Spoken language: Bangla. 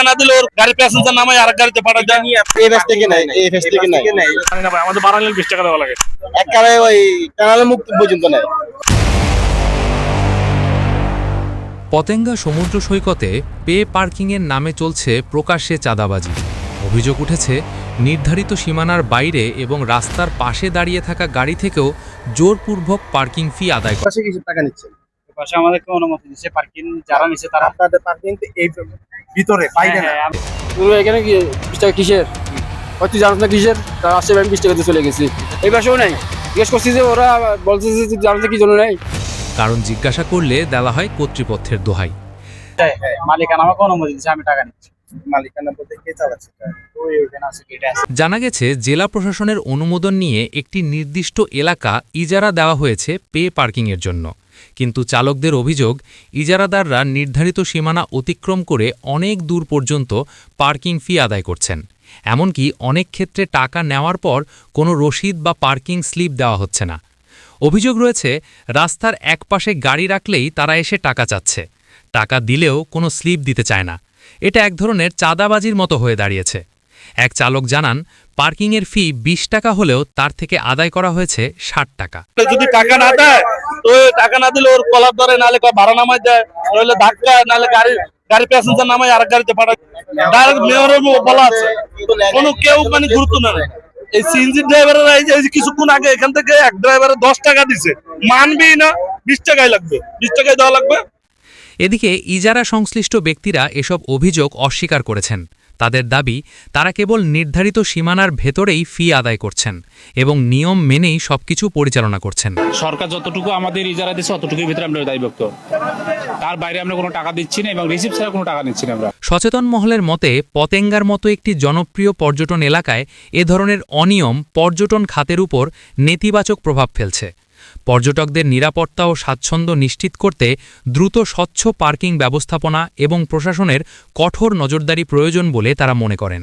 না দিলে ওর গাড়ি প্যাসেঞ্জার নামায় আরেক গাড়িতে পাঠায় দেয়। এই ফেস থেকে নাই, এই ফেস থেকে নাই, আমাদের বাড়ালে 20 টাকা দেওয়া লাগে। একবারে ওই টানালে মুক্ত পর্যন্ত নাই। পতেঙ্গা সমুদ্র সৈকতে পে পার্কিংয়ের নামে চলছে প্রকাশ্যে চাঁদাবাজি। অভিযোগ উঠেছে নির্ধারিত সীমানার বাইরে এবং রাস্তার পাশে দাঁড়িয়ে থাকা গাড়ি থেকেও জোরপূর্বক পার্কিং ফি আদায় করে। পাশে কিছু টাকা নিচ্ছে, পাশে আমাদেরকে অনুমতি দিচ্ছে, পার্কিং যারা নিচ্ছে তারা। আপনাদের পার্কিং এই ভিতরে বাইরে না। এখানে কি 20 টাকা কিসের? তুই জানিস না কিসের? তারা আসছে, আমি 20 টাকা দিয়ে চলে গেছি। এই পাশেও নাই, জিজ্ঞেস করছি যে ওরা বলছে যে তুই জানিস না কি জন্য নাই। কারণ জিজ্ঞাসা করলে দেওয়া হয় কর্তৃপক্ষের দোহাই। মালিকানা আমাকে অনুমতি দিচ্ছে, আমি টাকা নিচ্ছি। মালিকানা বলতে কে চালাচ্ছে? ওই ওখানে আছে, গেটে আছে। জানা গেছে জেলা প্রশাসনের অনুমোদন নিয়ে একটি নির্দিষ্ট এলাকা ইজারা দেওয়া হয়েছে পে পার্কিংয়ের জন্য, কিন্তু চালকদের অভিযোগ ইজারাদাররা নির্ধারিত সীমানা অতিক্রম করে অনেক দূর পর্যন্ত পার্কিং ফি আদায় করছেন। এমনকি অনেক ক্ষেত্রে টাকা নেওয়ার পর কোনো রসিদ বা পার্কিং স্লিপ দেওয়া হচ্ছে না। অভিযোগ রয়েছে রাস্তার একপাশে গাড়ি রাখলেই তারা এসে টাকা চাচ্ছে, টাকা দিলেও কোনো স্লিপ দিতে চায় না। এটা এক ধরনের চাঁদাবাজির মতো হয়ে দাঁড়িয়েছে। এক চালক জানান, পার্কিংয়ের ফি 20 টাকা হলেও তার থেকে আদায় করা হয়েছে 60 টাকা। যদি টাকা না দেয়, তো টাকা না দিলে ওর কলার ধরে, নাহলে ভাড়া নামায় দেয়, নইলে ধাক্কা, নাহলে গাড়ি প্যাসেঞ্জার নামায় আরেক গাড়িতে পাঠায়। ডাইরেক্ট মেয়রের বলা আছে, কোনো কেউ মানে গুরুত্ব না। এই সিএনজি ড্রাইভাররা এই যে কিছুক্ষণ আগে এখান থেকে এক ড্রাইভারে 10 টাকা দিছে, মানবেই না। 20 টাকাই লাগবে, 20 টাকাই দেওয়া লাগবে। এদিকে ইজারা সংশ্লিষ্ট ব্যক্তিরা এসব অভিযোগ অস্বীকার করেছেন। তাদের দাবি, তারা কেবল নির্ধারিত সীমানার ভেতরেই ফি আদায় করছেন এবং নিয়ম মেনেই সবকিছু পরিচালনা করছেন। সরকার যতটুকু আমাদের ইজারা দিচ্ছে অতটুকুর ভিতরে আমরা দায়বদ্ধ, তার বাইরে আমরা কোনো টাকা দিচ্ছি না এবং রিসিপ্ট ছাড়া কোনো টাকা নিচ্ছি না আমরা। সচেতন মহলের মতে পতেঙ্গার মতো একটি জনপ্রিয় পর্যটন এলাকায় এ ধরনের অনিয়ম পর্যটন খাতের উপর নেতিবাচক প্রভাব ফেলছে। পর্যটকদের নিরাপত্তা ও স্বাচ্ছন্দ্য নিশ্চিত করতে দ্রুত স্বচ্ছ পার্কিং ব্যবস্থাপনা এবং প্রশাসনের কঠোর নজরদারি প্রয়োজন বলে তারা মনে করেন।